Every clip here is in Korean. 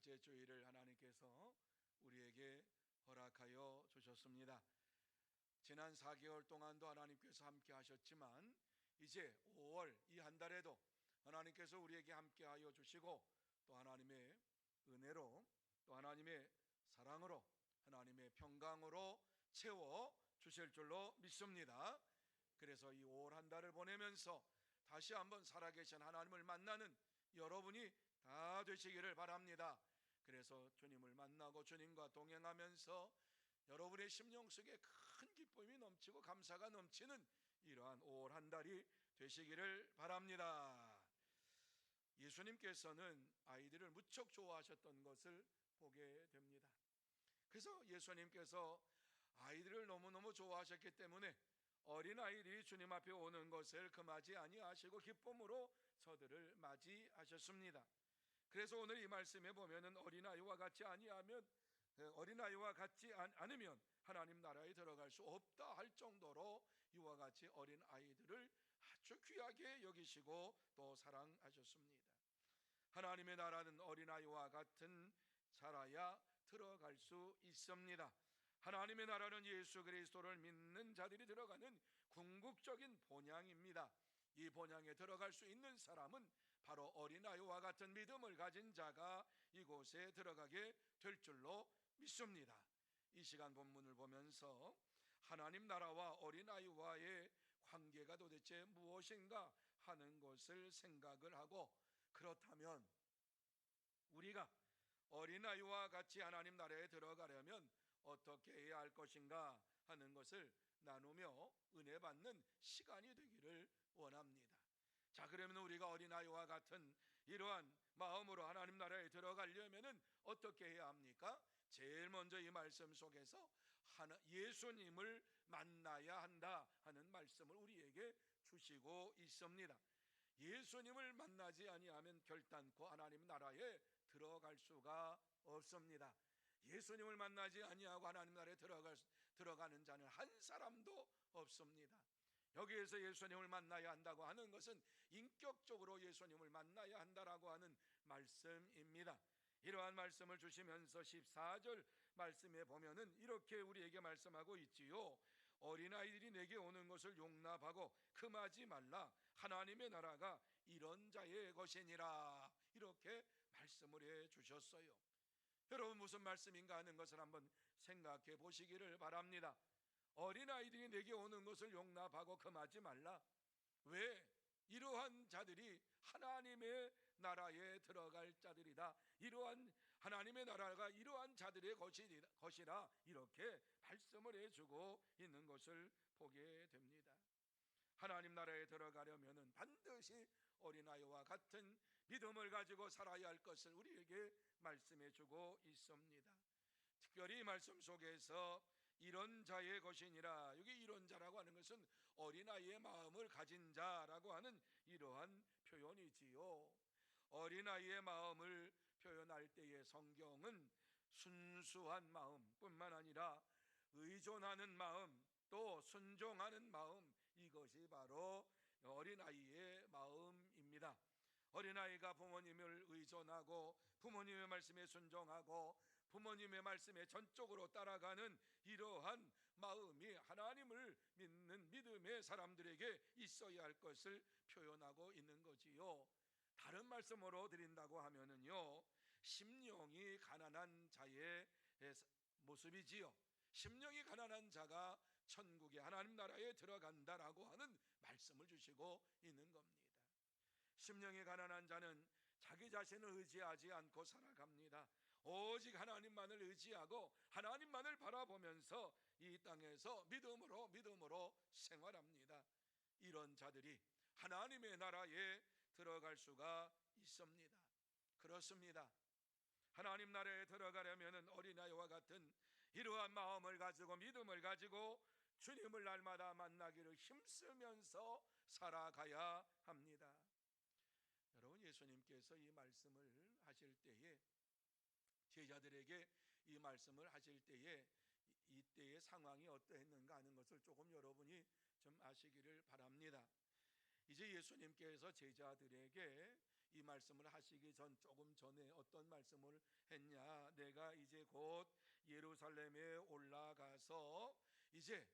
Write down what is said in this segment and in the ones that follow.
번째 주일을 하나님께서 우리에게 허락하여 주셨습니다. 지난 4개월 동안도 하나님께서 함께 하셨지만 이제 5월 이 한 달에도 하나님께서 우리에게 함께 하여 주시고 또 하나님의 은혜로 또 하나님의 사랑으로 하나님의 평강으로 채워 주실 줄로 믿습니다. 그래서 이 5월 한 달을 보내면서 다시 한번 살아계신 하나님을 만나는 여러분이 다 되시기를 바랍니다. 그래서 주님을 만나고 주님과 동행하면서 여러분의 심령 속에 큰 기쁨이 넘치고 감사가 넘치는 이러한 5월 한 달이 되시기를 바랍니다. 예수님께서는 아이들을 무척 좋아하셨던 것을 보게 됩니다. 그래서 예수님께서 아이들을 너무너무 좋아하셨기 때문에 어린아이들이 주님 앞에 오는 것을 금하지 아니하시고 기쁨으로 저들을 맞이하셨습니다. 그래서 오늘 이 말씀에 보면은 어린아이와 같지 않으면 하나님 나라에 들어갈 수 없다 할 정도로 이와 같이 어린아이들을 아주 귀하게 여기시고 또 사랑하셨습니다. 하나님의 나라는 어린아이와 같은 자라야 들어갈 수 있습니다. 하나님의 나라는 예수 그리스도를 믿는 자들이 들어가는 궁극적인 본향입니다. 이 본향에 들어갈 수 있는 사람은 바로 어린아이와 같은 믿음을 가진 자가 이곳에 들어가게 될 줄로 믿습니다. 이 시간 본문을 보면서 하나님 나라와 어린아이와의 관계가 도대체 무엇인가 하는 것을 생각을 하고, 그렇다면 우리가 어린아이와 같이 하나님 나라에 들어가려면 어떻게 해야 할 것인가 하는 것을 나누며 은혜 받는 시간이 되기를 원합니다. 자, 그러면 우리가 어린아이와 같은 이러한 마음으로 하나님 나라에 들어가려면 어떻게 해야 합니까? 제일 먼저 이 말씀 속에서 예수님을 만나야 한다 하는 말씀을 우리에게 주시고 있습니다. 예수님을 만나지 아니하면 결단코 하나님 나라에 들어갈 수가 없습니다. 예수님을 만나지 아니하고 하나님 나라에 들어가는 자는 한 사람도 없습니다. 여기에서 예수님을 만나야 한다고 하는 것은 인격적으로 예수님을 만나야 한다라고 하는 말씀입니다. 이러한 말씀을 주시면서 14절 말씀에 보면은 이렇게 우리에게 말씀하고 있지요. 어린아이들이 내게 오는 것을 용납하고 금하지 말라. 하나님의 나라가 이런 자의 것이니라. 이렇게 말씀을 해 주셨어요. 여러분, 무슨 말씀인가 하는 것을 한번 생각해 보시기를 바랍니다. 어린아이들이 내게 오는 것을 용납하고 금하지 말라. 왜? 이러한 자들이 하나님의 나라에 들어갈 자들이다. 이러한 하나님의 나라가 이러한 자들의 것이라 이렇게 말씀을 해주고 있는 것을 보게 됩니다. 하나님 나라에 들어가려면 반드시 어린아이와 같은 믿음을 가지고 살아야 할 것을 우리에게 말씀해 주고 있습니다. 특별히 이 말씀 속에서 이런 자의 것이니라, 여기 이런 자라고 하는 것은 어린아이의 마음을 가진 자라고 하는 이러한 표현이지요. 어린아이의 마음을 표현할 때의 성경은 순수한 마음뿐만 아니라 의존하는 마음, 또 순종하는 마음, 이것이 바로 어린아이의 마음입니다. 어린아이가 부모님을 의존하고 부모님의 말씀에 순종하고 부모님의 말씀에 전적으로 따라가는 이러한 마음이 하나님을 믿는 믿음의 사람들에게 있어야 할 것을 표현하고 있는 거지요. 다른 말씀으로 드린다고 하면은요, 심령이 가난한 자의 모습이지요. 심령이 가난한 자가 천국의 하나님 나라에 들어간다라고 하는 말씀을 주시고 있는 겁니다. 심령이 가난한 자는 자기 자신을 의지하지 않고 살아갑니다. 오직 하나님만을 의지하고 하나님만을 바라보면서 이 땅에서 믿음으로 생활합니다. 이런 자들이 하나님의 나라에 들어갈 수가 있습니다. 그렇습니다. 하나님 나라에 들어가려면 어린아이와 같은 이러한 마음을 가지고 믿음을 가지고 주님을 날마다 만나기를 힘쓰면서 살아가야 합니다. 여러분, 예수님께서 이 말씀을 하실 때에 제자들에게 이 말씀을 하실 때에 이때의 상황이 어떠했는가 하는 것을 조금 여러분이 좀 아시기를 바랍니다. 이제 예수님께서 제자들에게 이 말씀을 하시기 조금 전에 어떤 말씀을 했냐? 내가 이제 곧 예루살렘에 올라가서 이제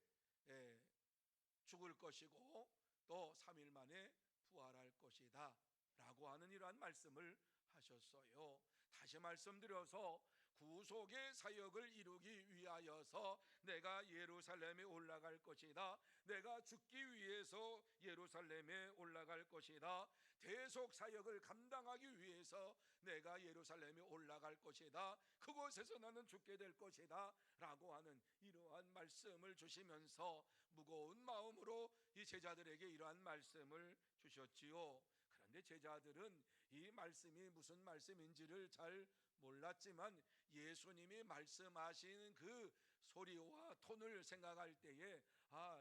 죽을 것이고 또 3일 만에 부활할 것이다 라고 하는 이러한 말씀을 하셨어요. 다시 말씀드려서 구속의 사역을 이루기 위하여서 내가 예루살렘에 올라갈 것이다, 내가 죽기 위해서 예루살렘에 올라갈 것이다, 대속 사역을 감당하기 위해서 내가 예루살렘에 올라갈 것이다, 그곳에서 나는 죽게 될 것이다 라고 하는 이러한 말씀을 주시면서 무거운 마음으로 이 제자들에게 이러한 말씀을 주셨지요. 그런데 제자들은 이 말씀이 무슨 말씀인지를 잘 몰랐지만 예수님이 말씀하시는 그 소리와 톤을 생각할 때에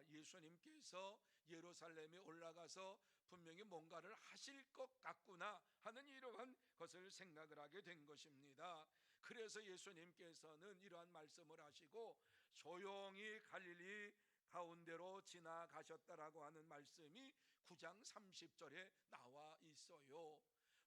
예수님께서 예루살렘에 올라가서 분명히 뭔가를 하실 것 같구나 하는 이러한 것을 생각을 하게 된 것입니다. 그래서 예수님께서는 이러한 말씀을 하시고 조용히 갈릴리 가운데로 지나가셨다라고 하는 말씀이 9장 30절에 나와 있어요.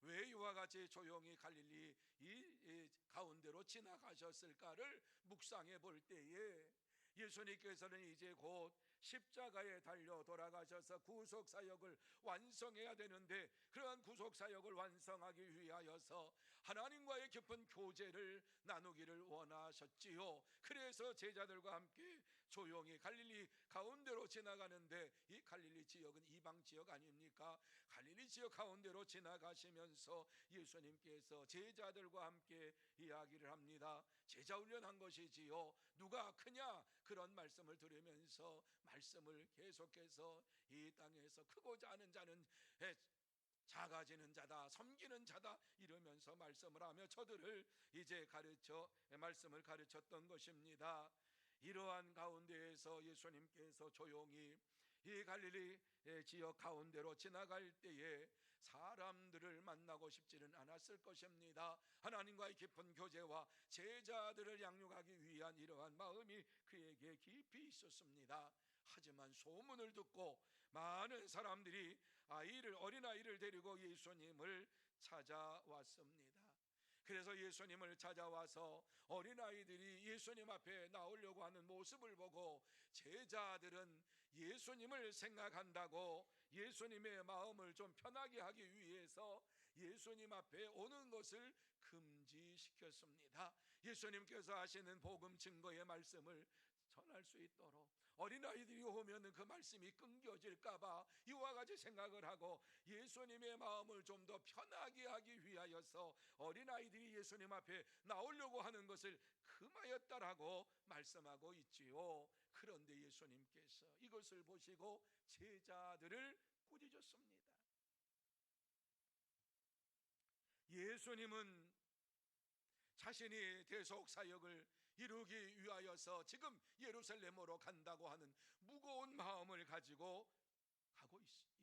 왜 이와 같이 조용히 갈릴리 이 가운데로 지나가셨을까를 묵상해 볼 때에 예수님께서는 이제 곧 십자가에 달려 돌아가셔서 구속사역을 완성해야 되는데, 그러한 구속사역을 완성하기 위하여서 하나님과의 깊은 교제를 나누기를 원하셨지요. 그래서 제자들과 함께 조용히 갈릴리 가운데로 지나가는데, 이 갈릴리 지역은 이방 지역 아닙니까? 갈릴리 지역 가운데로 지나가시면서 예수님께서 제자들과 함께 이야기를 합니다. 제자 훈련한 것이지요. 누가 크냐? 그런 말씀을 들으면서 말씀을 계속해서 이 땅에서 크고자 하는 자는 작아지는 자다, 섬기는 자다 이러면서 말씀을 하며 저들을 이제 말씀을 가르쳤던 것입니다. 이러한 가운데에서 예수님께서 조용히 이 갈릴리 지역 가운데로 지나갈 때에 사람들을 만나고 싶지는 않았을 것입니다. 하나님과의 깊은 교제와 제자들을 양육하기 위한 이러한 마음이 그에게 깊이 있었습니다. 하지만 소문을 듣고 많은 사람들이 어린아이를 데리고 예수님을 찾아왔습니다. 그래서 예수님을 찾아와서 어린아이들이 예수님 앞에 나오려고 하는 모습을 보고 제자들은 예수님을 생각한다고 예수님의 마음을 좀 편하게 하기 위해서 예수님 앞에 오는 것을 금지시켰습니다. 예수님께서 하시는 복음 증거의 말씀을 전할 수 있도록 어린아이들이 오면 그 말씀이 끊겨질까봐 이와 같이 생각을 하고 예수님의 마음을 좀 더 편하게 하기 위하여서 어린아이들이 예수님 앞에 나오려고 하는 것을 금하였다라고 말씀하고 있지요. 그런데 예수님께서 이것을 보시고 제자들을 꾸짖었습니다. 예수님은 자신이 대속 사역을 이루기 위하여서 지금 예루살렘으로 간다고 하는 무거운 마음을 가지고 가고 있습니다.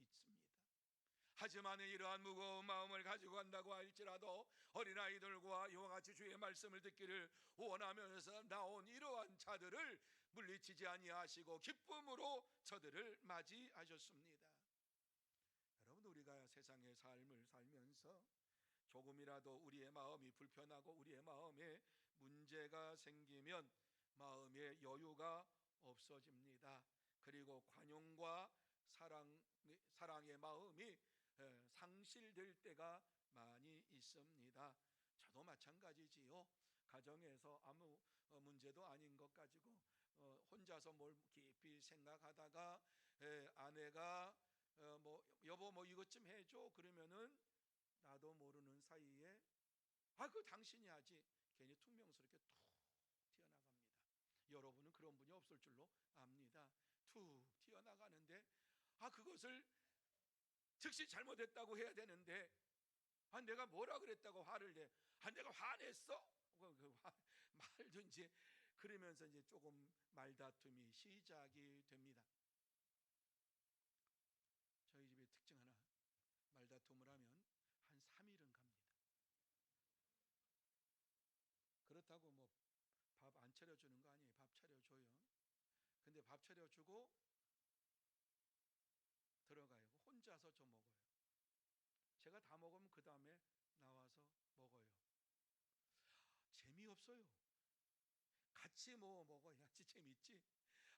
하지만 이러한 무거운 마음을 가지고 간다고 할지라도 어린아이들과 이와 같이 주의 말씀을 듣기를 원하면서 나온 이러한 자들을 물리치지 아니하시고 기쁨으로 저들을 맞이하셨습니다. 여러분, 우리가 세상의 삶을 살면서 조금이라도 우리의 마음이 불편하고 우리의 마음에 문제가 생기면 마음의 여유가 없어집니다. 그리고 관용과 사랑의 마음이 상실될 때가 많이 있습니다. 저도 마찬가지지요. 가정에서 아무 문제도 아닌 것 가지고 혼자서 뭘 깊이 생각하다가 아내가 여보 이것 좀 해줘 그러면은 나도 모르는 사이에 그 당신이 하지 괜히 퉁명스럽게 툭 튀어나갑니다. 여러분은 그런 분이 없을 줄로 압니다. 툭 튀어나가는데 그것을 즉시 잘못했다고 해야 되는데 내가 뭐라 그랬다고 화를 내? 내가 화냈어? 말든지 그러면서 이제 조금 말다툼이 시작이 됩니다. 저희 집의 특징 하나, 말다툼을 하면 한 3일은 갑니다. 그렇다고 밥 안 차려주는 거 아니에요. 밥 차려줘요. 근데 밥 차려주고 들어가요. 혼자서 좀 먹어요. 제가 다 먹으면 그 다음에 없어요. 같이 뭐 먹어야지 재밌지.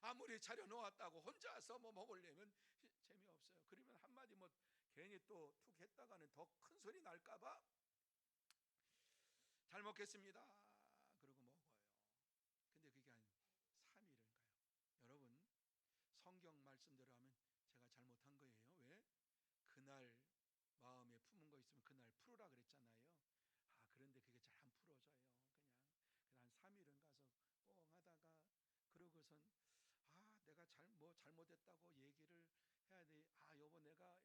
아무리 차려놓았다고 혼자서 뭐 먹으려면 재미없어요. 그러면 한마디 뭐 괜히 또 툭 했다가는 더 큰 소리 날까봐 잘 먹겠습니다 그러고 먹어요. 근데 그게 한 3일은 가요. 여러분, 성경 말씀대로 하면 제가 잘못한 거예요. 왜? 그날 마음에 품은 거 있으면 그날 풀으라 그랬잖아요. 그런데 그게 잘 안 풀어져요. 그냥 한 3일은 가서 뻥 하다가, 그러고선 내가 잘못했다고 얘기를 해야 돼. 여보 내가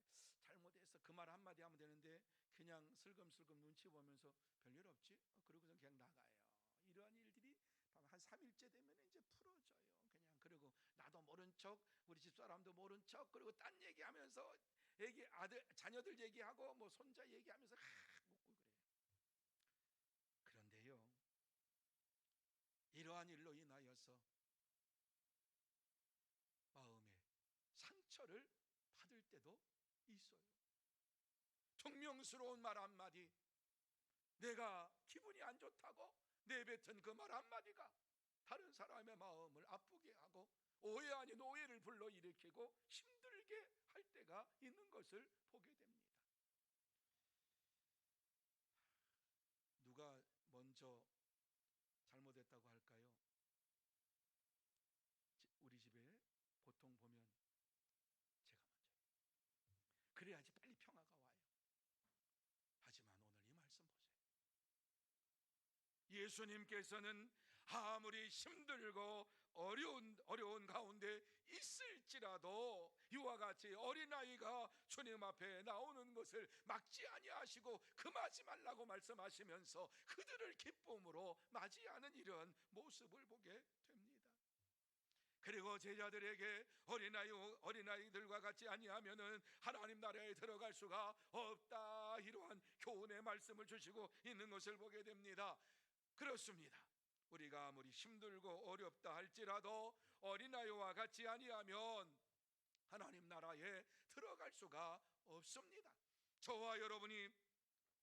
잘못했어, 그 말 한마디 하면 되는데 그냥 슬금슬금 눈치 보면서 별일 없지? 그러고선 그냥 나가요. 이러한 일들이 한 3일째 되면 이제 풀어져요. 그냥. 그리고 나도 모른 척, 우리 집사람도 모른 척, 그리고 딴 얘기하면서 자녀들 얘기하고 뭐 손자 얘기하면서 묻고 그래요. 그런데요, 이러한 일로 인하여서 마음에 상처를 받을 때도 있어요. 퉁명스러운 말 한마디, 내가 기분이 안 좋다고 내뱉은 그 말 한마디가 다른 사람의 마음을 아프게 하고 오해 아닌 오해를 불러일으키고 힘들게 할 때가 있는 것을 보게 됩니다. 누가 먼저 잘못했다고 할까요? 우리 집에 보통 보면 제가 먼저예요. 그래야지 빨리 평화가 와요. 하지만 오늘 이 말씀 보세요. 예수님께서는 아무리 힘들고 어려운 가운데 있을지라도 이와 같이 어린아이가 주님 앞에 나오는 것을 막지 아니하시고 금하지 말라고 말씀하시면서 그들을 기쁨으로 맞이하는 이런 모습을 보게 됩니다. 그리고 제자들에게 어린아이들과 같이 아니하면은 하나님 나라에 들어갈 수가 없다, 이러한 교훈의 말씀을 주시고 있는 것을 보게 됩니다. 그렇습니다. 우리가 아무리 힘들고 어렵다 할지라도 어린아이와 같이 아니하면 하나님 나라에 들어갈 수가 없습니다. 저와 여러분이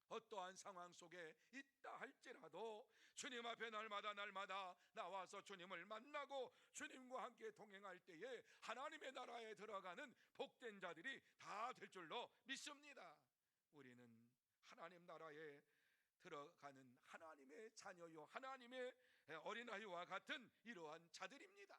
어떠한 상황 속에 있다 할지라도 주님 앞에 날마다 나와서 주님을 만나고 주님과 함께 동행할 때에 하나님의 나라에 들어가는 복된 자들이 다 될 줄로 믿습니다. 우리는 하나님 나라에 들어가는 하나님의 자녀요, 하나님의 어린아이와 같은 이러한 자들입니다.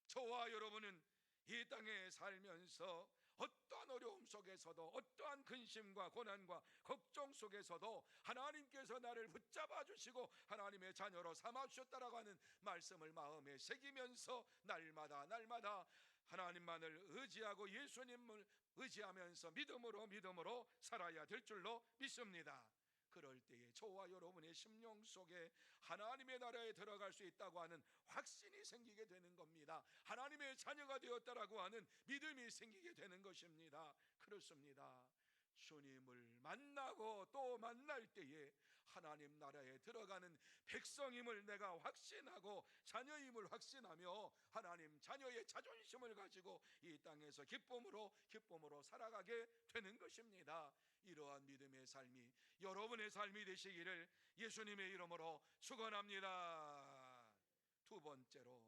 저와 여러분은 이 땅에 살면서 어떠한 어려움 속에서도, 어떠한 근심과 고난과 걱정 속에서도 하나님께서 나를 붙잡아 주시고 하나님의 자녀로 삼아 주셨다라고 하는 말씀을 마음에 새기면서 날마다 하나님만을 의지하고 예수님을 의지하면서 믿음으로 살아야 될 줄로 믿습니다. 그럴 때에 저와 여러분의 심령 속에 하나님의 나라에 들어갈 수 있다고 하는 확신이 생기게 되는 겁니다. 하나님의 자녀가 되었다라고 하는 믿음이 생기게 되는 것입니다. 그렇습니다. 주님을 만나고 또 만날 때에 하나님 나라에 들어가는 백성임을 내가 확신하고 자녀임을 확신하며 하나님 자녀의 자존심을 가지고 이 땅에서 기쁨으로 살아가게 되는 것입니다. 이러한 믿음의 삶이 여러분의 삶이 되시기를 예수님의 이름으로 축원합니다. 두 번째로,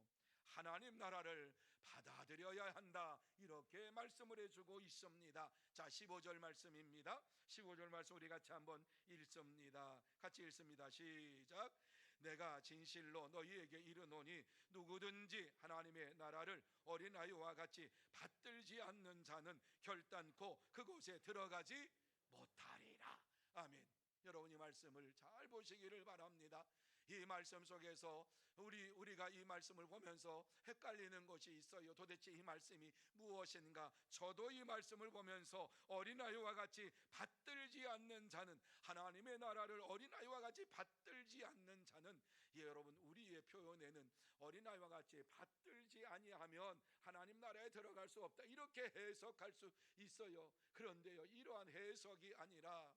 하나님 나라를 받아들여야 한다, 이렇게 말씀을 해주고 있습니다. 자, 15절 말씀입니다. 15절 말씀 우리 같이 한번 읽습니다. 같이 읽습니다. 시작. 내가 진실로 너희에게 이르노니 누구든지 하나님의 나라를 어린아이와 같이 받들지 않는 자는 결단코 그곳에 들어가지 못하리라. 아멘. 여러분, 이 말씀을 잘 보시기를 바랍니다. 이 말씀 속에서 우리가 이 말씀을 보면서 헷갈리는 것이 있어요. 도대체 이 말씀이 무엇인가? 저도 이 말씀을 보면서 어린아이와 같이 받들지 않는 자는, 하나님의 나라를 어린아이와 같이 받들지 않는 자는, 여러분, 우리의 표현에는 어린아이와 같이 받들지 아니하면 하나님 나라에 들어갈 수 없다, 이렇게 해석할 수 있어요. 그런데요, 이러한 해석이 아니라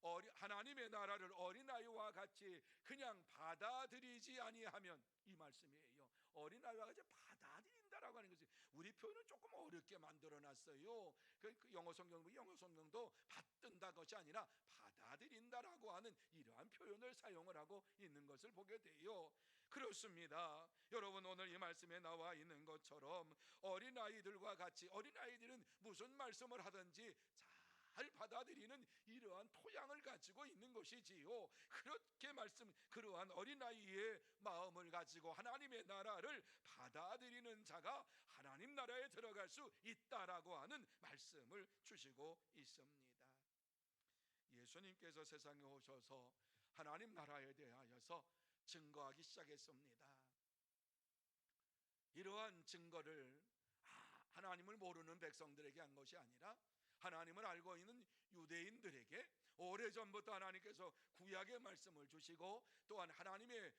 하나님의 나라를 어린아이와 같이 그냥 받아들이지 아니하면, 이 말씀이에요. 어린아이와 같이 받아들인다라고 하는 것이, 우리 표현은 조금 어렵게 만들어놨어요. 그 영어 성경도 받든다 것이 아니라 받아들인다라고 하는 이러한 표현을 사용을 하고 있는 것을 보게 돼요. 그렇습니다. 여러분, 오늘 이 말씀에 나와 있는 것처럼 어린아이들과 같이, 어린아이들은 무슨 말씀을 하든지 잘 받아들이는 이러한 토양을 가지고 있는 것이지요. 그렇게 그러한 어린아이의 마음을 가지고 하나님의 나라를 받아들이는 자가 하나님 나라에 들어갈 수 있다라고 하는 말씀을 주시고 있습니다. 예수님께서 세상에 오셔서 하나님 나라에 대하여서 증거하기 시작했습니다. 이러한 증거를 하나님을 모르는 백성들에게 한 것이 아니라 하나님을 알고 있는 유대인들에게 오래전부터 하나님께서 구약의 말씀을 주시고, 또한 하나님의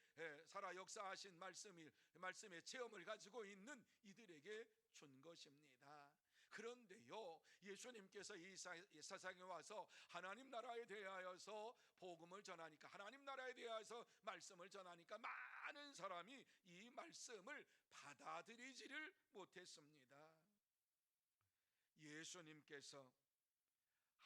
살아 역사하신 말씀의 체험을 가지고 있는 이들에게 준 것입니다. 그런데요, 예수님께서 이 세상에 와서 하나님 나라에 대하여서 복음을 전하니까, 하나님 나라에 대하여서 말씀을 전하니까 많은 사람이 이 말씀을 받아들이지를 못했습니다. 예수님께서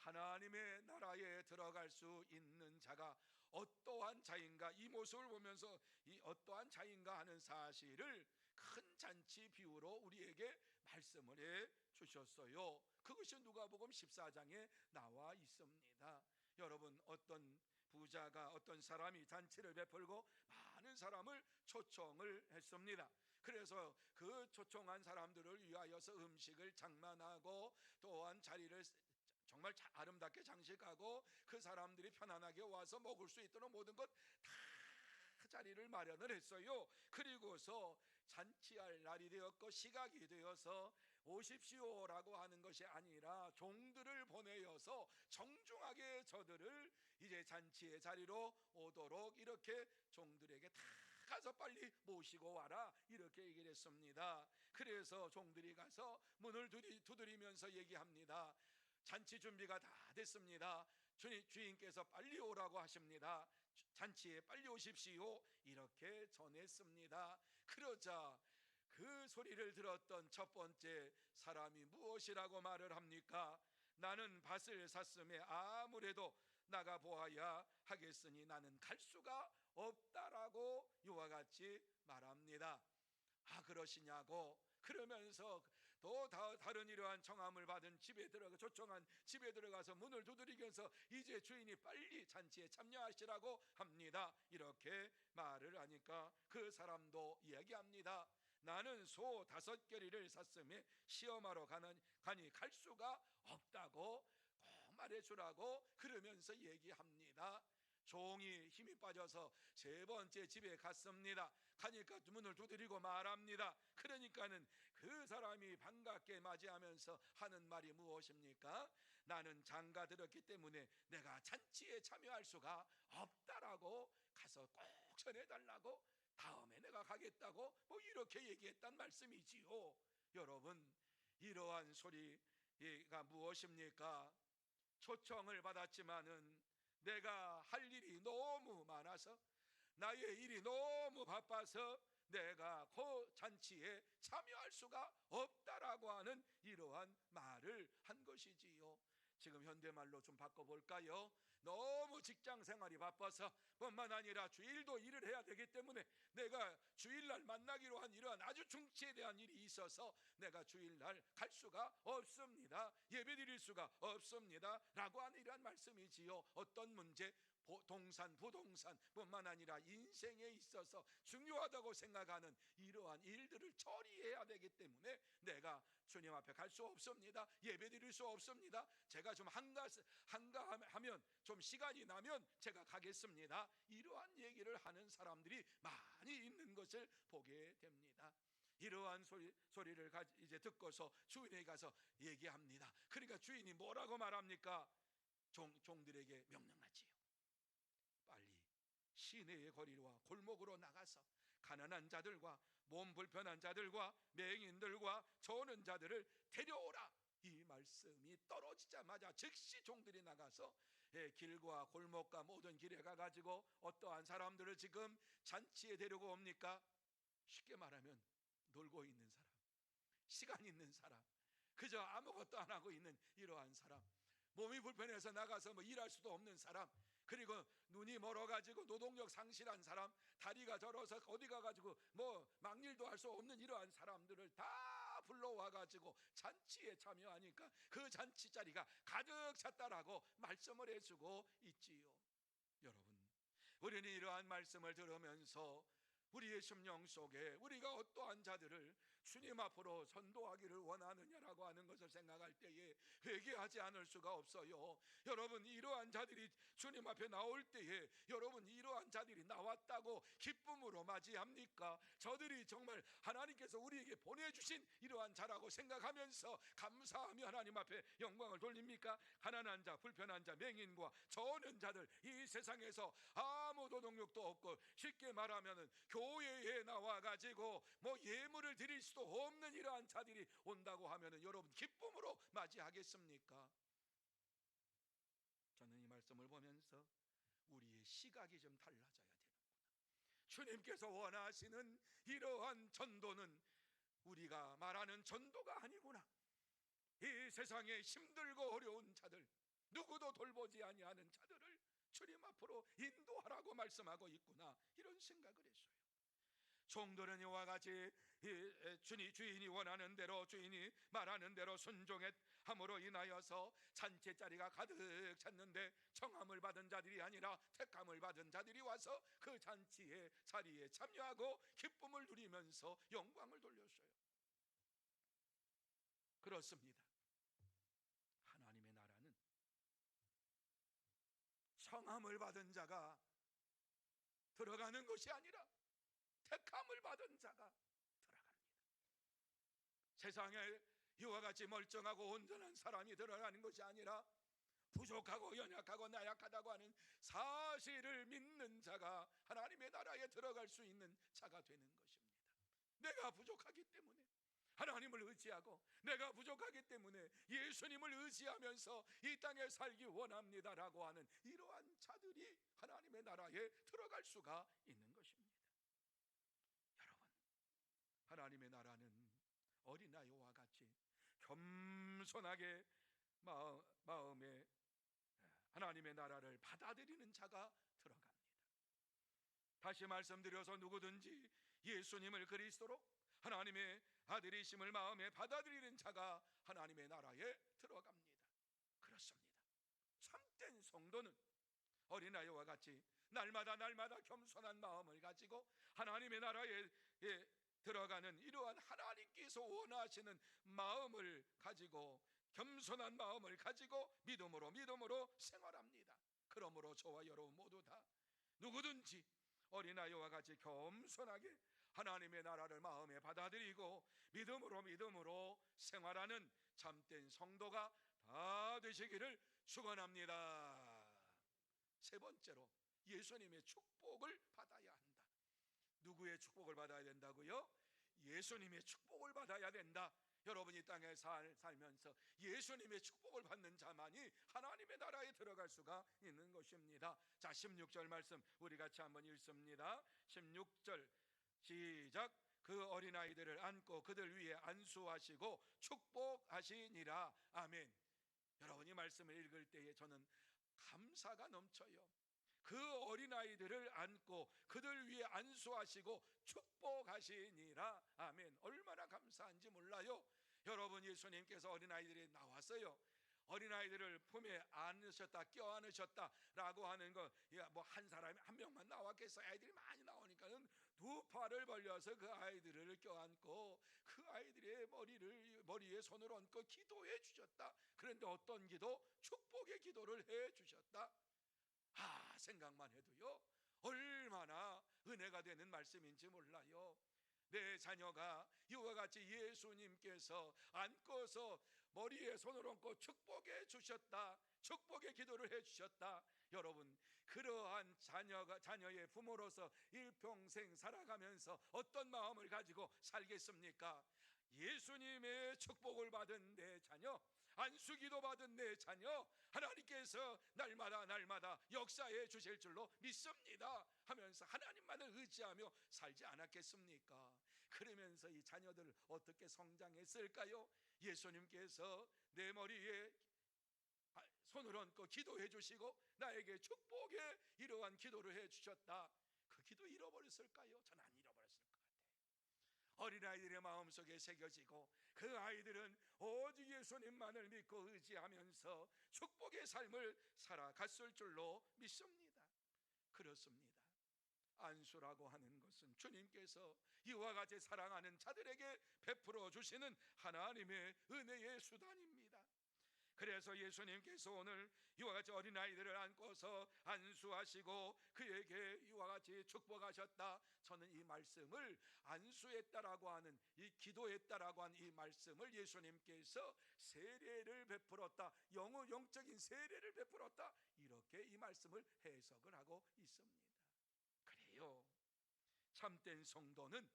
하나님의 나라에 들어갈 수 있는 자가 어떠한 자인가, 이 모습을 보면서 이 어떠한 자인가 하는 사실을 큰 잔치 비유로 우리에게 말씀을 해 주셨어요. 그것이 누가복음 14장에 나와 있습니다. 여러분, 어떤 부자가, 어떤 사람이 잔치를 베풀고 많은 사람을 초청을 했습니다. 그래서 그 초청한 사람들을 위하여서 음식을 장만하고, 또한 자리를 정말 아름답게 장식하고, 그 사람들이 편안하게 와서 먹을 수 있도록 모든 것 다 자리를 마련을 했어요. 그리고서 잔치할 날이 되었고 시각이 되어서 오십시오라고 하는 것이 아니라 종들을 보내어서 정중하게 저들을 이제 잔치의 자리로 오도록 이렇게 종들에게 다 가서 빨리 모시고 와라, 이렇게 얘기를 했습니다. 그래서 종들이 가서 문을 두드리면서 얘기합니다. 잔치 준비가 다 됐습니다. 주인께서 빨리 오라고 하십니다. 잔치에 빨리 오십시오, 이렇게 전했습니다. 그러자 그 소리를 들었던 첫 번째 사람이 무엇이라고 말을 합니까? 나는 밭을 샀음에 아무래도 나가 보아야 하겠으니 나는 갈 수가 없다라고 이와 같이 말합니다. 그러시냐고. 그러면서 또 다른 이러한 청함을 받은 초청한 집에 들어가서 문을 두드리면서 이제 주인이 빨리 잔치에 참여하시라고 합니다. 이렇게 말을 하니까 그 사람도 이야기합니다. 나는 소 5겨리를 샀음에 시험하러 가니 갈 수가 없다고 꼭 말해주라고 그러면서 얘기합니다. 종이 힘이 빠져서 세 번째 집에 갔습니다. 가니까 문을 두드리고 말합니다. 그러니까는 그 사람이 반갑게 맞이하면서 하는 말이 무엇입니까? 나는 장가 들었기 때문에 내가 잔치에 참여할 수가 없다라고 가서 꼭 전해달라고, 다음에 내가 가겠다고 이렇게 얘기했단 말씀이지요. 여러분, 이러한 소리가 무엇입니까? 초청을 받았지만은 내가 할 일이 너무 많아서, 나의 일이 너무 바빠서 내가 그 잔치에 참여할 수가 없다라고 하는 이러한 말을 한 것이지요. 지금 현대말로 좀 바꿔볼까요? 너무 직장 생활이 바빠서 뿐만 아니라 주일도 일을 해야 되기 때문에 내가 주일날 만나기로 한 이러한 아주 중치에 대한 일이 있어서 내가 주일날 갈 수가 없습니다. 예배 드릴 수가 없습니다 라고 하는 이러한 말씀이지요. 어떤 문제, 부동산 뿐만 아니라 인생에 있어서 중요하다고 생각하는 이러한 일들을 처리해야 되기 때문에 내가 주님 앞에 갈 수 없습니다. 예배 드릴 수 없습니다. 제가 좀 한가하면 좀 시간이 나면 제가 가겠습니다. 이러한 얘기를 하는 사람들이 많이 있는 것을 보게 됩니다. 이러한 소리를 이제 듣고서 주인에게 가서 얘기합니다. 그러니까 주인이 뭐라고 말합니까? 종들에게 명령하지요. 빨리 시내의 거리와 골목으로 나가서 가난한 자들과 몸 불편한 자들과 맹인들과 저는 자들을 데려오라. 이 말씀이 떨어지자마자 즉시 종들이 나가서 길과 골목과 모든 길에 가가지고 어떠한 사람들을 지금 잔치에 데리고 옵니까? 쉽게 말하면 놀고 있는 사람, 시간 있는 사람, 그저 아무것도 안 하고 있는 이러한 사람, 몸이 불편해서 나가서 일할 수도 없는 사람, 그리고 눈이 멀어가지고 노동력 상실한 사람, 다리가 저려서 어디 가가지고 막일도 할 수 없는 이러한 사람들을 다 불러와가지고 잔치에 참여하니까 그 잔치 자리가 가득 찼다라고 말씀을 해주고 있지요. 여러분, 우리는 이러한 말씀을 들으면서 우리의 심령 속에 우리가 어떠한 자들을 주님 앞으로 선도하기를 원하느냐라고 하는 것을 생각할 때에 회개하지 않을 수가 없어요. 여러분, 이러한 자들이 주님 앞에 나올 때에 여러분, 이러한 자들이 나왔다고 기쁨으로 맞이합니까? 저들이 정말 하나님께서 우리에게 보내주신 이러한 자라고 생각하면서 감사하며 하나님 앞에 영광을 돌립니까? 가난한 자, 불편한 자, 맹인과 저는 자들, 이 세상에서 아무 노동력도 없고 쉽게 말하면 교회에 나와가지고 예물을 드릴 수도 없는 이러한 자들이 온다고 하면 여러분 기쁨으로 맞이하겠습니까? 저는 이 말씀을 보면서 우리의 시각이 좀 달라져야 되는구나. 주님께서 원하시는 이러한 전도는 우리가 말하는 전도가 아니구나. 이 세상에 힘들고 어려운 자들, 누구도 돌보지 아니하는 자들을 주님 앞으로 인도하라고 말씀하고 있구나, 이런 생각을 했어요. 종들은 이와 같이 주인이 원하는 대로, 주인이 말하는 대로 순종함으로 인하여서 잔치 자리가 가득 찼는데 청함을 받은 자들이 아니라 택함을 받은 자들이 와서 그 잔치의 자리에 참여하고 기쁨을 누리면서 영광을 돌렸어요. 그렇습니다. 하나님의 나라는 청함을 받은 자가 들어가는 것이 아니라 택함을 받은 자가 들어갑니다. 세상에 이와 같이 멀쩡하고 온전한 사람이 들어가는 것이 아니라 부족하고 연약하고 나약하다고 하는 사실을 믿는 자가 하나님의 나라에 들어갈 수 있는 자가 되는 것입니다. 내가 부족하기 때문에 하나님을 의지하고, 내가 부족하기 때문에 예수님을 의지하면서 이 땅에 살기 원합니다라고 하는 이러한 자들이 하나님의 나라에 들어갈 수가 있는 것입니다. 여러분, 하나님의 나라는 어린아이와 같이 겸손하게 마음에 하나님의 나라를 받아들이는 자가 들어갑니다. 다시 말씀드려서 누구든지 예수님을 그리스도로 하나님의 아들이심을 마음에 받아들이는 자가 하나님의 나라에 들어갑니다. 그렇습니다. 참된 성도는 어린아이와 같이 날마다 겸손한 마음을 가지고 하나님의 나라에 들어가는 이러한 하나님께서 원하시는 마음을 가지고, 겸손한 마음을 가지고 믿음으로 생활합니다. 그러므로 저와 여러분 모두 다 누구든지 어린아이와 같이 겸손하게 하나님의 나라를 마음에 받아들이고 믿음으로 생활하는 참된 성도가 다 되시기를 축원합니다. 세 번째로, 예수님의 축복을 받아야 한다. 누구의 축복을 받아야 된다고요? 예수님의 축복을 받아야 된다. 여러분이 땅에 살면서 예수님의 축복을 받는 자만이 하나님의 나라에 들어갈 수가 있는 것입니다. 자, 16절 말씀 우리 같이 한번 읽습니다. 16절 시작. 그 어린아이들을 안고 그들 위에 안수하시고 축복하시니라. 아멘. 여러분이 말씀을 읽을 때에 저는 감사가 넘쳐요. 그 어린아이들을 안고 그들 위에 안수하시고 축복하시니라. 아멘. 얼마나 감사한지 몰라요. 여러분, 예수님께서 어린아이들이 나왔어요. 어린아이들을 품에 안으셨다, 껴안으셨다라고 하는 거, 한 사람이 한 명만 나왔겠어요? 아이들이 많이 나오니까는 두 팔을 벌려서 그 아이들을 껴안고 그 아이들의 머리에 손을 얹고 기도해 주셨다. 그런데 어떤 기도? 축복의 기도를 해 주셨다. 생각만 해도요, 얼마나 은혜가 되는 말씀인지 몰라요. 내 자녀가 이와 같이 예수님께서 안고서 머리에 손을 얹고 축복해 주셨다, 축복의 기도를 해 주셨다. 여러분, 그러한 자녀의 부모로서 일평생 살아가면서 어떤 마음을 가지고 살겠습니까? 예수님의 축복을 받은 내 자녀, 안수기도 받은 내 자녀, 하나님께서 날마다 역사해 주실 줄로 믿습니다 하면서 하나님만을 의지하며 살지 않았겠습니까? 그러면서 이 자녀들 어떻게 성장했을까요? 예수님께서 내 머리에 손을 얹고 기도해 주시고 나에게 축복의 이러한 기도를 해 주셨다. 그 기도 잃어버렸을까요? 저는 안 잃어버렸을 것 같아요. 어린아이들의 마음속에 새겨지고 그 아이들은 오직 예수님만을 믿고 의지하면서 축복의 삶을 살아갔을 줄로 믿습니다. 그렇습니다. 안수라고 하는 것은 주님께서 이와 같이 사랑하는 자들에게 베풀어 주시는 하나님의 은혜의 수단입니다. 그래서 예수님께서 오늘 이와 같이 어린아이들을 안고서 안수하시고 그에게 이와 같이 축복하셨다. 저는 이 말씀을 안수했다라고 하는, 이 기도했다라고 하는 이 말씀을 예수님께서 세례를 베풀었다, 영적인 세례를 베풀었다, 이렇게 이 말씀을 해석을 하고 있습니다. 그래요, 참된 성도는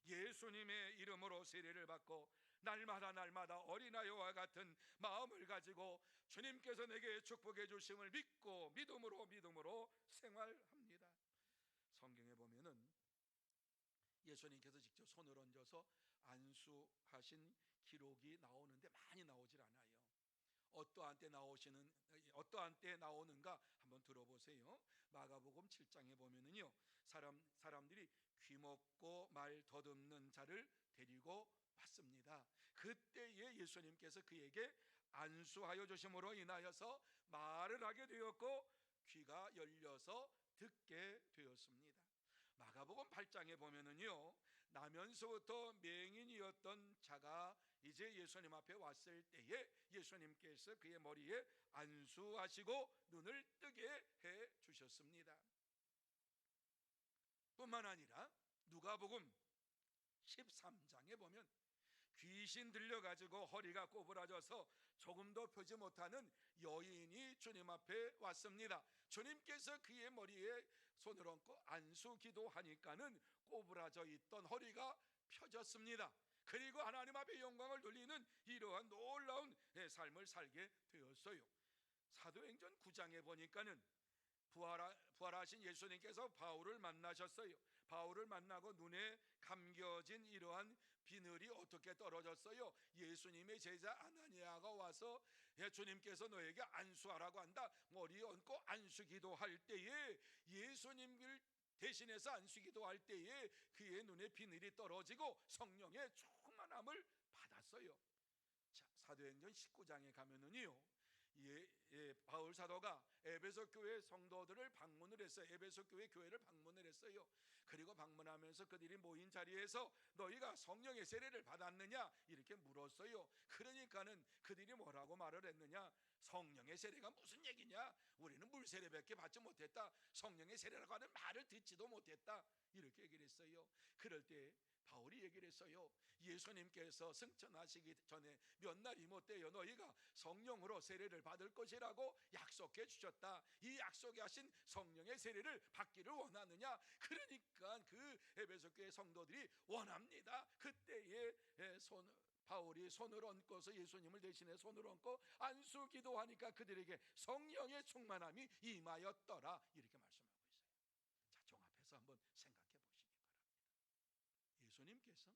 예수님의 이름으로 세례를 받고 날마다 어린아이와 같은 마음을 가지고 주님께서 내게 축복해 주심을 믿고 믿음으로 생활합니다. 성경에 보면은 예수님께서 직접 손을 얹어서 안수하신 기록이 나오는데 많이 나오질 않아요. 어떠한 때 나오는가 한번 들어보세요. 마가복음 7장에 보면은요, 사람들이 귀먹고 말 더듬는 자를 데리고 왔습니다. 그때에 예수님께서 그에게 안수하여 주심으로 인하여서 말을 하게 되었고 귀가 열려서 듣게 되었습니다. 마가복음 8장에 보면은요, 나면서부터 맹인이었던 자가 이제 예수님 앞에 왔을 때에 예수님께서 그의 머리에 안수하시고 눈을 뜨게 해 주셨습니다. 뿐만 아니라 누가복음 13장에 보면 귀신 들려가지고 허리가 꼬부라져서 조금도 펴지 못하는 여인이 주님 앞에 왔습니다. 주님께서 그의 머리에 손을 얹고 안수 기도하니까는 꼬부라져 있던 허리가 펴졌습니다. 그리고 하나님 앞에 영광을 돌리는 이러한 놀라운 삶을 살게 되었어요. 사도행전 9장에 보니까는 부활하신 예수님께서 바울을 만나셨어요. 바울을 만나고 눈에 감겨진 이러한 비늘이 어떻게 떨어졌어요? 예수님의 제자 아나니아가 와서 주님께서 너에게 안수하라고 한다, 머리에 얹고 안수 기도할 때에 예수님을 대신해서 안수 기도할 때에 그의 눈에 비늘이 떨어지고 성령의 충만함을 받았어요. 자, 사도행전 19장에 가면은요, 바울 사도가 에베소 교회 성도들을 방문을 했어요. 에베소 교회를 방문을 했어요. 그리고 방문하면서 그들이 모인 자리에서 너희가 성령의 세례를 받았느냐 이렇게 물었어요. 그러니까는 그들이 뭐라고 말을 했느냐, 성령의 세례가 무슨 얘기냐, 우리는 물 세례밖에 받지 못했다, 성령의 세례라고 하는 말을 듣지도 못했다, 이렇게 얘기를 했어요. 그럴 때 바울이 얘기를 했어요. 예수님께서 승천하시기 전에 몇 날 이못되어 너희가 성령으로 세례를 받을 것이라고 약속해 주셨다. 이 약속에 하신 성령의 세례를 받기를 원하느냐? 그러니까 그 에베소 교회 성도들이 원합니다. 그때에 바울이 손을 얹고서 예수님을 대신해 손을 얹고 안수 기도하니까 그들에게 성령의 충만함이 임하였더라, 이렇게 말씀하고 있어요. 자, 종합해서 한번 생각해 보시기 바랍니다. 예수님께서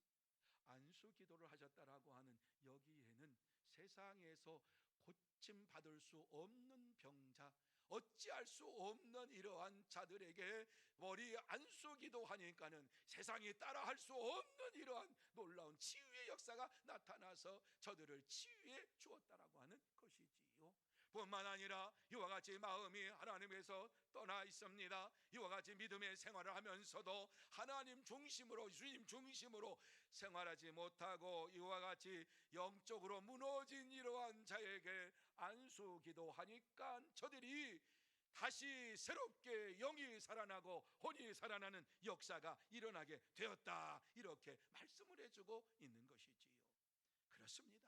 안수 기도를 하셨다라고 하는 여기에는 세상에서 고침 받을 수 없는 병자, 어찌할 수 없는 이러한 자들에게 머리 안수 기도하니까는 세상이 따라할 수 없는 이러한 놀라운 치유의 역사가 나타나서 저들을 치유해 주었다라고 하는 것이지요. 뿐만 아니라 이와 같이 마음이 하나님에서 떠나 있습니다. 이와 같이 믿음의 생활을 하면서도 하나님 중심으로, 주님 중심으로 생활하지 못하고 이와 같이 영적으로 무너진 이러한 자에게 안수 기도하니까 저들이 다시 새롭게 영이 살아나고 혼이 살아나는 역사가 일어나게 되었다, 이렇게 말씀을 해주고 있는 것이지요. 그렇습니다.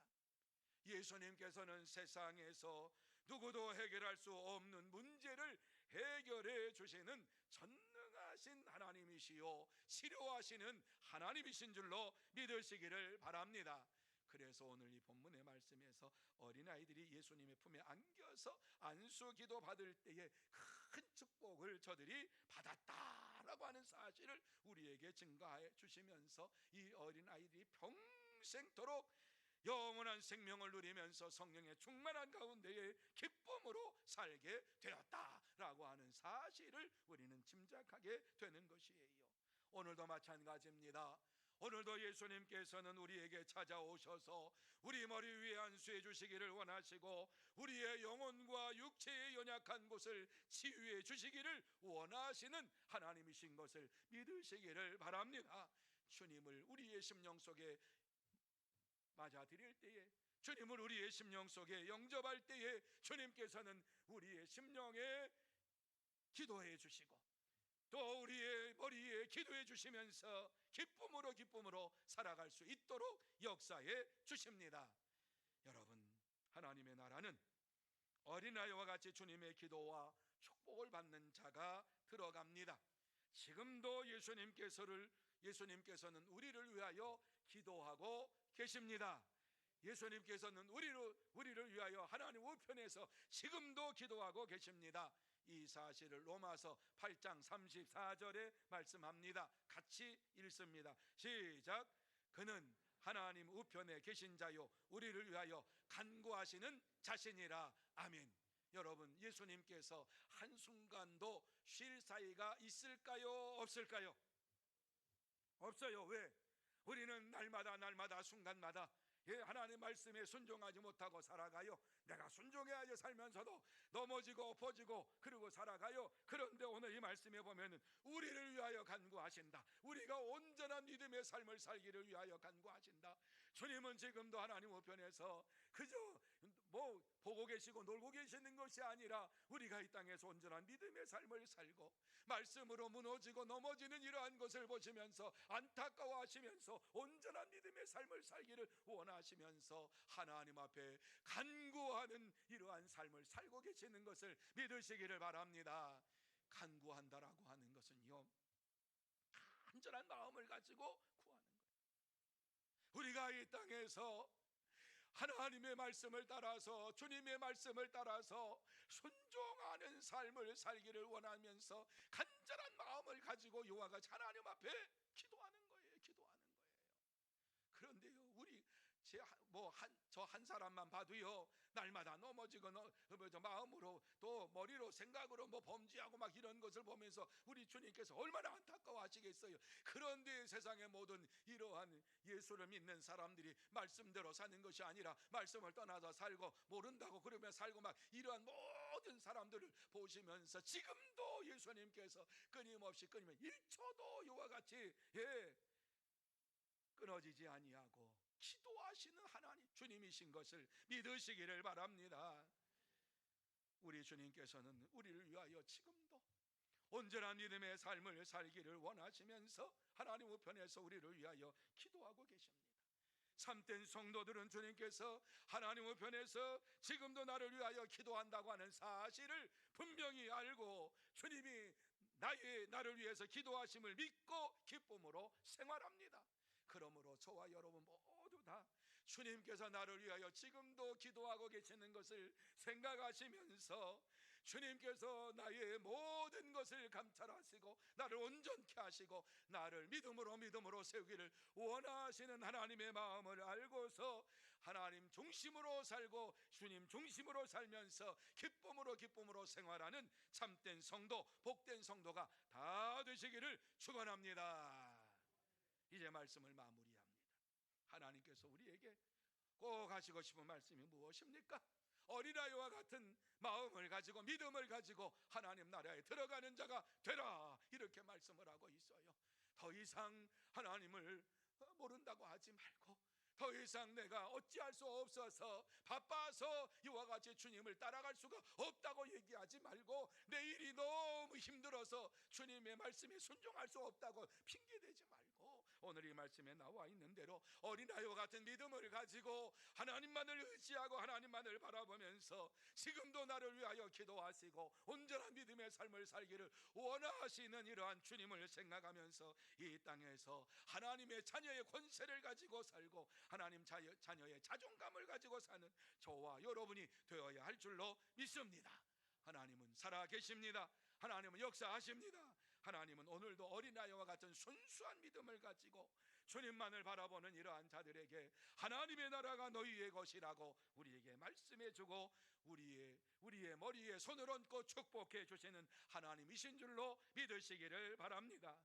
예수님께서는 세상에서 누구도 해결할 수 없는 문제를 해결해 주시는 전능하신 하나님이시요 치료하시는 하나님이신 줄로 믿으시기를 바랍니다. 그래서 오늘 이 본문의 말씀에서 어린아이들이 예수님의 품에 안겨서 안수기도 받을 때에 큰 축복을 저들이 받았다라고 하는 사실을 우리에게 증거해 주시면서 이 어린아이들이 평생토록 영원한 생명을 누리면서 성령의 충만한 가운데에 기쁨으로 살게 되었다라고 하는 사실을 우리는 짐작하게 되는 것이에요. 오늘도 마찬가지입니다. 오늘도 예수님께서는 우리에게 찾아오셔서 우리 머리 위에 안수해 주시기를 원하시고 우리의 영혼과 육체의 연약한 곳을 치유해 주시기를 원하시는 하나님이신 것을 믿으시기를 바랍니다. 주님을 우리의 심령 속에 맞아들일 때에, 주님을 우리의 심령 속에 영접할 때에 주님께서는 우리의 심령에 기도해 주시고 또 우리의 머리에 기도해 주시면서 기쁨으로 살아갈 수 있도록 역사해 주십니다. 여러분, 하나님의 나라는 어린아이와 같이 주님의 기도와 축복을 받는 자가 들어갑니다. 지금도 예수님께서는 우리를 위하여 기도하고 계십니다. 예수님께서는 우리를 위하여 하나님 우편에서 지금도 기도하고 계십니다. 이 사실을 로마서 8장 34절에 말씀합니다. 같이 읽습니다. 시작. 그는 하나님 우편에 계신 자요 우리를 위하여 간구하시는 자신이라. 아멘. 여러분, 예수님께서 한순간도 쉴 사이가 있을까요? 없을까요? 없어요. 왜? 우리는 날마다 순간마다 하나님 말씀에 순종하지 못하고 살아가요. 내가 순종해야지 살면서도 넘어지고 엎어지고 그러고 살아가요. 그런데 오늘 이 말씀에 보면은 우리를 위하여 간구하신다. 우리가 온전한 믿음의 삶을 살기를 위하여 간구하신다. 주님은 지금도 하나님 우편에서 그저 보고 계시고 놀고 계시는 것이 아니라 우리가 이 땅에서 온전한 믿음의 삶을 살고 말씀으로 무너지고 넘어지는 이러한 것을 보시면서 안타까워하시면서 온전한 믿음의 삶을 살기를 원하시면서 하나님 앞에 간구하는 이러한 삶을 살고 계시는 것을 믿으시기를 바랍니다. 간구한다라고 하는 것은요, 간절한 마음을 가지고 구하는 거예요. 우리가 이 땅에서 하나님의 말씀을 따라서 주님의 말씀을 따라서 순종하는 삶을 살기를 원하면서 간절한 마음을 가지고 이와 같이 하나님 앞에 기도하는 거예요. 그런데요, 저 한 사람만 봐도요, 날마다 넘어지고 마음으로 또 머리로 생각으로 범죄하고 막 이런 것을 보면서 우리 주님께서 얼마나 안타까워하시겠어요. 그런데 세상의 모든 이러한 예수를 믿는 사람들이 말씀대로 사는 것이 아니라 말씀을 떠나서 살고 모른다고 그러며 살고 막 이러한 모든 사람들을 보시면서 지금도 예수님께서 끊임없이 1초도 이와 같이 끊어지지 아니하고 기도하시는 하나님 주님이신 것을 믿으시기를 바랍니다. 우리 주님께서는 우리를 위하여 지금도 온전한 믿음의 삶을 살기를 원하시면서 하나님 우편에서 우리를 위하여 기도하고 계십니다. 참된 성도들은 주님께서 하나님 우편에서 지금도 나를 위하여 기도한다고 하는 사실을 분명히 알고 주님이 나를 위해서 기도하심을 믿고 기쁨으로 생활합니다. 그러므로 저와 여러분 모두 다 주님께서 나를 위하여 지금도 기도하고 계시는 것을 생각하시면서 주님께서 나의 모든 것을 감찰하시고 나를 온전케 하시고 나를 믿음으로 세우기를 원하시는 하나님의 마음을 알고서 하나님 중심으로 살고 주님 중심으로 살면서 기쁨으로 생활하는 참된 성도, 복된 성도가 다 되시기를 축원합니다. 이제 말씀을 마무리합니다. 하나님께서 우리에게 꼭 하시고 싶은 말씀이 무엇입니까? 어린아이와 같은 마음을 가지고 믿음을 가지고 하나님 나라에 들어가는 자가 되라, 이렇게 말씀을 하고 있어요. 더 이상 하나님을 모른다고 하지 말고 더 이상 내가 어찌할 수 없어서 바빠서 이와 같이 주님을 따라갈 수가 없다고 얘기하지 말고, 내 일이 너무 힘들어서 주님의 말씀에 순종할 수 없다고 핑계대지 말고, 오늘 이 말씀에 나와 있는 대로 어린아이와 같은 믿음을 가지고 하나님만을 의지하고 하나님만을 바라보면서 지금도 나를 위하여 기도하시고 온전한 믿음의 삶을 살기를 원하시는 이러한 주님을 생각하면서 이 땅에서 하나님의 자녀의 권세를 가지고 살고 하나님 자녀의 자존감을 가지고 사는 저와 여러분이 되어야 할 줄로 믿습니다. 하나님은 살아계십니다. 하나님은 역사하십니다. 하나님은 오늘도 어린아이와 같은 순수한 믿음을 가지고 주님만을 바라보는 이러한 자들에게 하나님의 나라가 너희의 것이라고 우리에게 말씀해 주고 우리의 머리에 손을 얹고 축복해 주시는 하나님이신 줄로 믿으시기를 바랍니다.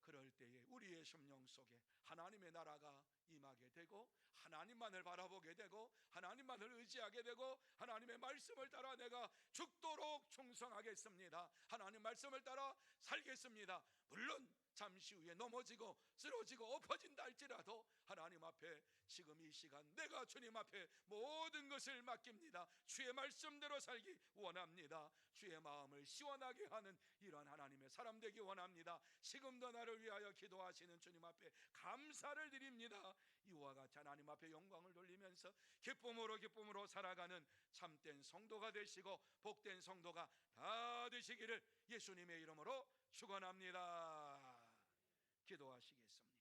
그럴 때에 우리의 심령 속에 하나님의 나라가 임하게 되고 하나님만을 바라보게 되고 하나님만을 의지하게 되고 하나님의 말씀을 따라 내가 죽도록 충성하겠습니다, 하나님 말씀을 따라 살겠습니다, 물론 잠시 후에 넘어지고 쓰러지고 엎어진다 할지라도 하나님 앞에 지금 이 시간 내가 주님 앞에 모든 것을 맡깁니다. 주의 말씀대로 살기 원합니다. 주의 마음을 시원하게 하는 이런 하나님의 사람 되기 원합니다. 지금도 나를 위하여 기도하시는 주님 앞에 감사를 드립니다. 이와 같이 하나님 앞에 영광을 돌리면서 기쁨으로 살아가는 참된 성도가 되시고 복된 성도가 다 되시기를 예수님의 이름으로 축원합니다. 기도하시겠습니다.